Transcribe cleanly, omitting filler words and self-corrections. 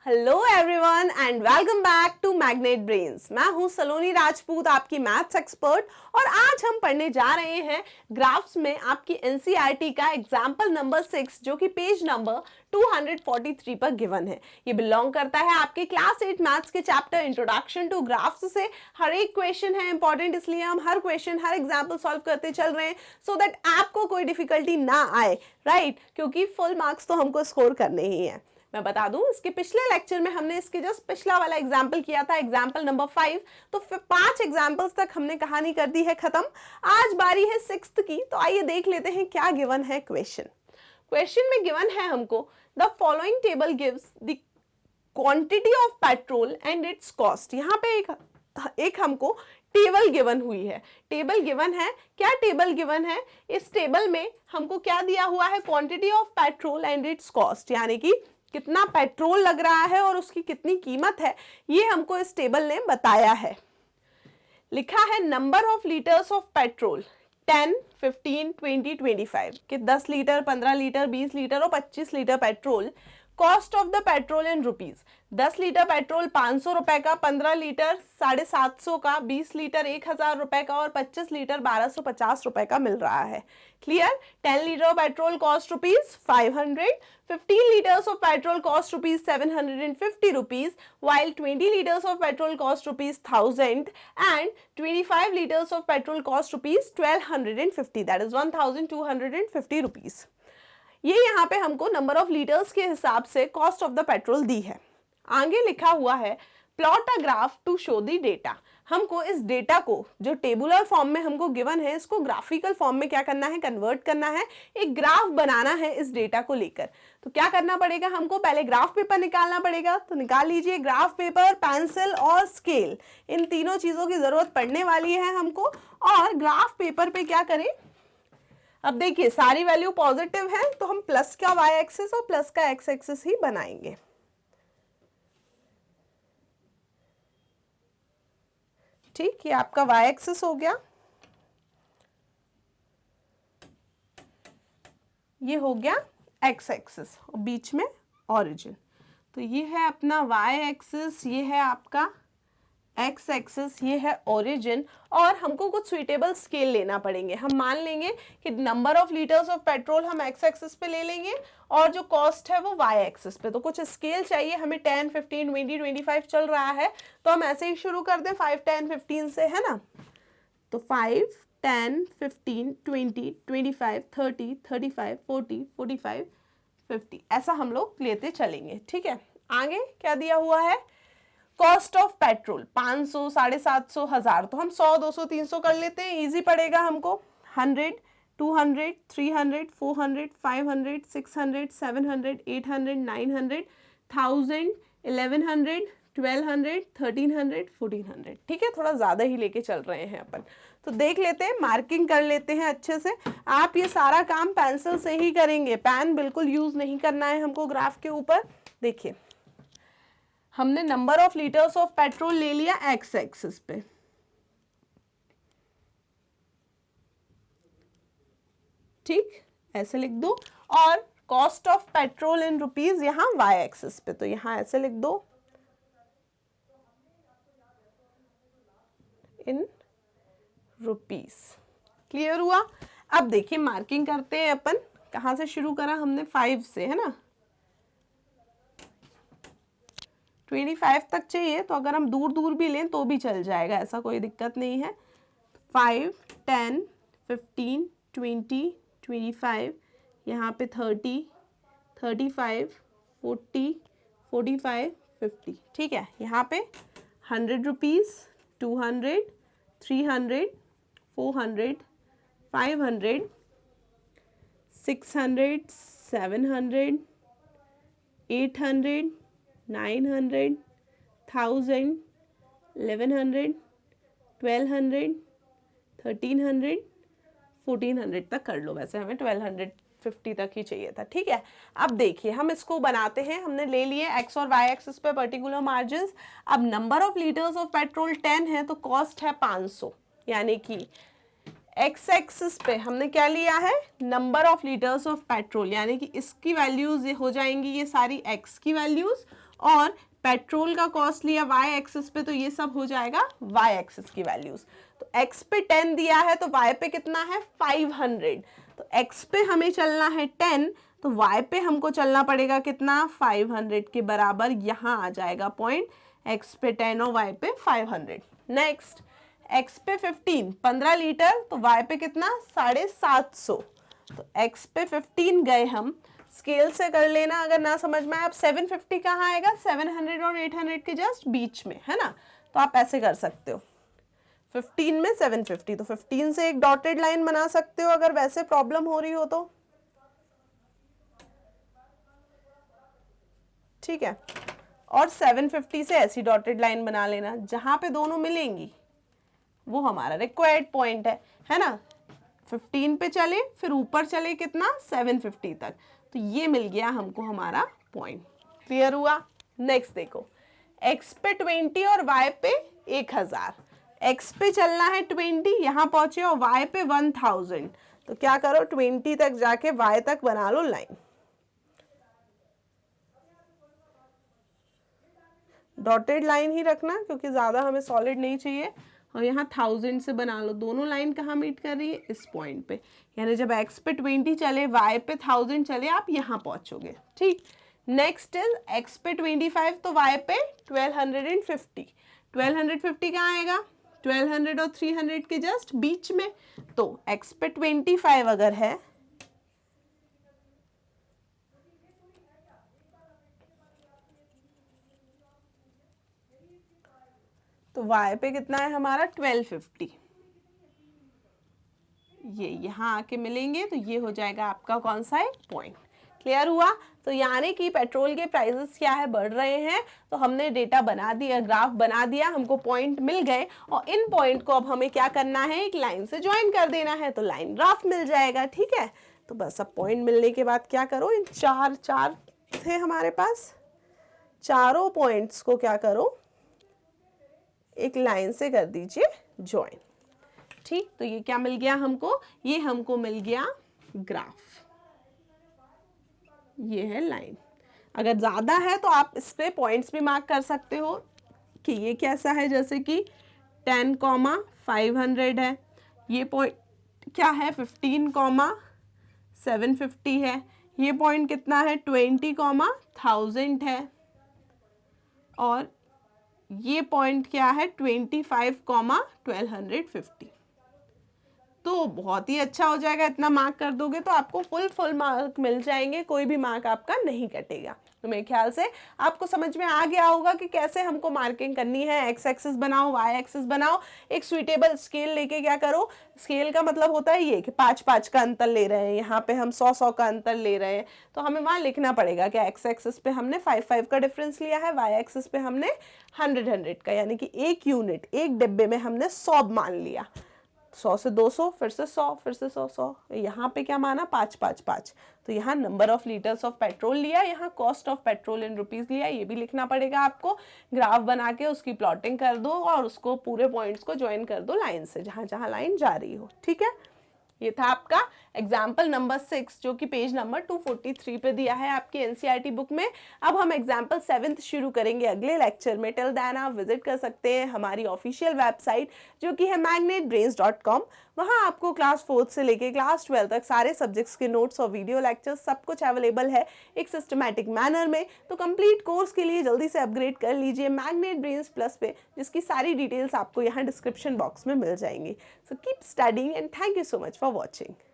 Hello everyone and welcome back to Magnet Brains. मैं हूं सलोनी राजपूत, आपकी मैथ्स एक्सपर्ट, और आज हम पढ़ने जा रहे हैं ग्राफ्स में आपकी एनसीईआरटी का एग्जाम्पल नंबर 6 जो कि पेज नंबर 243 पर गिवन है। ये बिलोंग करता है आपके क्लास 8 मैथ्स के चैप्टर इंट्रोडक्शन टू ग्राफ्स से। हर एक क्वेश्चन है इंपॉर्टेंट, इसलिए हम हर क्वेश्चन हर एग्जाम्पल सॉल्व करते चल रहे हैं सो दैट आपको कोई डिफिकल्टी ना आए, राइट? क्योंकि फुल मार्क्स तो हमको स्कोर करने ही है। मैं बता दूं, इसके पिछले लेक्चर में हमने इसके जस्ट पिछला वाला एग्जाम्पल किया था, एग्जाम्पल नंबर 5। तो 5 एग्जाम्पल्स तक हमने कहानी कर दी है खत्म। आज बारी है 6th की, तो आइए देख लेते हैं क्या गिवन है क्वेश्चन में गिवन है हमको the following table gives the quantity of petrol and it's cost. यहाँ पे एक हमको टेबल गिवन हुई है। टेबल गिवन है, क्या टेबल गिवन है? इस टेबल में हमको क्या दिया हुआ है? Quantity of petrol and it's cost, यानी कि कितना पेट्रोल लग रहा है और उसकी कितनी कीमत है, ये हमको इस टेबल ने बताया है। लिखा है number of litres of petrol 10, 15, 20, 25 कि 10 लीटर, 15 लीटर, 20 लीटर और 25 litre petrol. Cost of the petrol in rupees, 10 litre petrol 500 रुपए का, 15 लीटर 750 का, 20 लीटर 1000 रुपए का और 25 लीटर 1250 रुपए का मिल रहा है। Clear? 10 litre petrol cost rupees 500, 15 liters of petrol cost rupees 750 rupees, while 20 liters of petrol cost rupees 1000 and 25 liters of petrol cost rupees 1250, that is 1250 rupees. ये यहाँ पे हमको नंबर ऑफ लीटर्स के हिसाब से कॉस्ट ऑफ द पेट्रोल दी है। आगे लिखा हुआ है plot a graph to show the data. हमको इस डेटा को जो टेबुलर फॉर्म में हमको गिवन है, इसको ग्राफिकल फॉर्म में क्या करना है? कन्वर्ट करना है, एक ग्राफ बनाना है इस डेटा को लेकर। तो क्या करना पड़ेगा? हमको पहले ग्राफ पेपर निकालना पड़ेगा। तो निकाल लीजिए ग्राफ पेपर, पेंसिल और स्केल, इन तीनों चीजों की जरूरत पड़ने वाली है हमको। और ग्राफ पेपर पे क्या करें? अब देखिए सारी वैल्यू पॉजिटिव है तो हम प्लस का वाई एक्सिस और प्लस का एक्स एक्सिस ही बनाएंगे। ठीक, ये आपका वाई एक्सिस हो गया, ये हो गया एक्स एक्सिस और बीच में ओरिजिन। तो ये है अपना वाई एक्सिस, ये है आपका एक्स एक्सिस, ये है ओरिजिन। और हमको कुछ सुइटेबल स्केल लेना पड़ेंगे। हम मान लेंगे कि number of litres of petrol हम एक्स एक्सिस पे ले लेंगे और जो कॉस्ट है वो वाई एक्सिस पे। तो कुछ स्केल चाहिए हमें। 10, 15, 20, 25 चल रहा है तो हम ऐसे ही शुरू कर दें 5, 10, 15 से, है ना? तो 5, 10, 15, 20, 25, 30, 35, 40, 45, 50 ऐसा हम लोग लेते चलेंगे। ठीक है, आगे क्या दिया हुआ है? Cost of petrol 500, 750, 1000। तो हम 100, 200, 300 कर लेते हैं, इजी पड़ेगा हमको। 100, 200, 300, 400, 500, 600, 700, 800, 900, 1000, 1100, 1200, 1300, 1400। ठीक है, थोड़ा ज़्यादा ही लेके चल रहे हैं अपन। तो देख लेते हैं, मार्किंग कर लेते हैं अच्छे से। आप ये सारा काम पेंसिल से ही करेंगे, पेन बिल्कुल यूज़ नहीं करना है हमको ग्राफ के ऊपर। देखिए हमने number of litres of petrol ले लिया एक्स एक्सिस पे, ठीक, ऐसे लिख दो। और cost of petrol in rupees यहां वाई एक्सिस पे, तो यहां ऐसे लिख दो इन रुपीस। क्लियर हुआ? अब देखिए मार्किंग करते हैं अपन। कहां से शुरू करा हमने? 5 से, है ना? 25 तक चाहिए, तो अगर हम दूर दूर भी लें तो भी चल जाएगा, ऐसा कोई दिक्कत नहीं है। 5, 10, 15, 20, 25, यहाँ पे 30, 35, 40, 45, 50। ठीक है, यहाँ पे 100 रुपीज़, 200, 300, 400, 500, 600, 700, 800, 900, 1000, 1100, 1200, 1300, 1400 तक कर लो। वैसे हमें 1250 तक ही चाहिए था। ठीक है, अब देखिए हम इसको बनाते हैं। हमने ले लिए एक्स और वाई एक्सिस पे पर्टिकुलर मार्जिन। अब number of litres of petrol 10 है तो कॉस्ट है 500, यानी कि एक्स एक्सिस पे हमने क्या लिया है? Number of litres of petrol, यानी कि इसकी वैल्यूज हो जाएंगी ये सारी एक्स की वैल्यूज, और पेट्रोल का कॉस्ट लिया वाई एक्सिस पे, तो ये सब हो जाएगा वाई एक्सिस की वैल्यूज। तो एक्स पे 10 दिया है तो वाई पे कितना है 500। तो एक्स पे हमें चलना है 10, तो वाई पे हमको चलना पड़ेगा कितना 500 के बराबर, यहाँ आ जाएगा पॉइंट, एक्स पे 10 और वाई पे 500। नेक्स्ट एक्स पे 15 लीटर, तो वाई पे कितना 750। तो एक्स पे 15 गए हम, स्केल से कर लेना अगर ना समझ में आए। अब 750 कहाँ आएगा, 700 और 800 के जस्ट बीच में है ना, तो आप ऐसे कर सकते हो 15 में 750, तो 15 से एक डॉटेड लाइन बना सकते हो अगर वैसे प्रॉब्लम हो रही हो तो, ठीक है। और 750 से ऐसी डॉटेड लाइन बना लेना, जहां पे दोनों मिलेंगी वो हमारा रिक्वायर्ड पॉइंट है ना। 15 पे चले फिर ऊपर चले कितना 750 तक, तो ये मिल गया हमको हमारा पॉइंट। क्लियर हुआ। नेक्स्ट देखो, एक्स पे 20 और वाई पे 1000। एक्स पे चलना है 20, यहां पहुंचे, और वाई पे 1000। तो क्या करो 20 तक जाके वाई तक बना लो लाइन। डॉटेड लाइन ही रखना क्योंकि ज्यादा हमें सॉलिड नहीं चाहिए। और यहाँ 1000 से बना लो, दोनों लाइन कहाँ मीट कर रही है, इस पॉइंट पे। यानी जब x पे 20 चले, y पे 1000 चले, आप यहाँ पहुंचोगे, ठीक। नेक्स्ट इज x पे 25, तो y पे 1250। 1250 कहाँ आएगा, 1200 और 300 के जस्ट बीच में। तो x पे 25 अगर है, तो y पे कितना है हमारा 1250। ये यहाँ आके मिलेंगे, तो ये हो जाएगा आपका कौन सा है पॉइंट। क्लियर हुआ। तो यानी कि पेट्रोल के प्राइसेस क्या है बढ़ रहे हैं, तो हमने डेटा बना दिया, ग्राफ बना दिया, हमको पॉइंट मिल गए, और इन पॉइंट को अब हमें क्या करना है, एक लाइन से ज्वाइन कर देना है, तो लाइन ग्राफ मिल जाएगा, ठीक है। तो बस अब पॉइंट मिलने के बाद क्या करो, इन चार थे हमारे पास, चारों पॉइंट्स को क्या करो, एक लाइन से कर दीजिए ज्वाइन, ठीक। तो ये क्या मिल गया हमको, ये हमको मिल गया ग्राफ, ये है लाइन। अगर ज्यादा है तो आप इस पे पॉइंट्स भी मार्क कर सकते हो कि ये कैसा है, जैसे कि 10,500 है, ये पॉइंट क्या है 15,750 है, ये पॉइंट कितना है 20,1000 है, और ये पॉइंट क्या है 25,1250। तो बहुत ही अच्छा हो जाएगा, इतना मार्क कर दोगे तो आपको फुल मार्क मिल जाएंगे, कोई भी मार्क आपका नहीं कटेगा। तो मेरे ख्याल से आपको समझ में आ गया होगा कि कैसे हमको मार्किंग करनी है। एक्स एक्सिस बनाओ, वाई एक्सिस बनाओ, एक सुइटेबल स्केल लेके क्या करो, स्केल का मतलब होता है ये कि 5-5 का अंतर ले रहे हैं, यहाँ पे हम 100-100 का अंतर ले रहे हैं, तो हमें वहाँ लिखना पड़ेगा कि एक्स एक्सिस पे हमने 5-5 का डिफरेंस लिया है, वाई एक्सिस पे हमने 100-100 का, यानी कि एक यूनिट, एक डिब्बे में हमने 100 मान लिया, 100 से 200, फिर से 100, फिर से 100, यहाँ पे क्या माना 5-5-5। तो यहाँ number of litres of petrol लिया, यहाँ cost of petrol in rupees लिया, ये भी लिखना पड़ेगा आपको। ग्राफ बना के उसकी प्लॉटिंग कर दो और उसको पूरे पॉइंट्स को ज्वाइन कर दो लाइन से, जहाँ जहाँ लाइन जा रही हो, ठीक है। ये था आपका एग्जाम्पल नंबर 6 जो कि पेज नंबर 243 पे दिया है आपकी एनसीईआरटी बुक में। अब हम एग्जाम्पल 7 शुरू करेंगे अगले लेक्चर में। टिल देन आप विजिट कर सकते हैं हमारी ऑफिशियल वेबसाइट जो कि है magnetbrains.com। वहाँ आपको क्लास 4 से लेके क्लास 12 तक सारे सब्जेक्ट्स के नोट्स और वीडियो लेक्चर्स सब कुछ अवेलेबल है एक सिस्टमैटिक मैनर में। तो कंप्लीट कोर्स के लिए जल्दी से अपग्रेड कर लीजिए मैग्नेट ब्रेन्स प्लस पे, जिसकी सारी डिटेल्स आपको यहाँ डिस्क्रिप्शन बॉक्स में मिल जाएंगी। So keep studying and thank you so much for watching.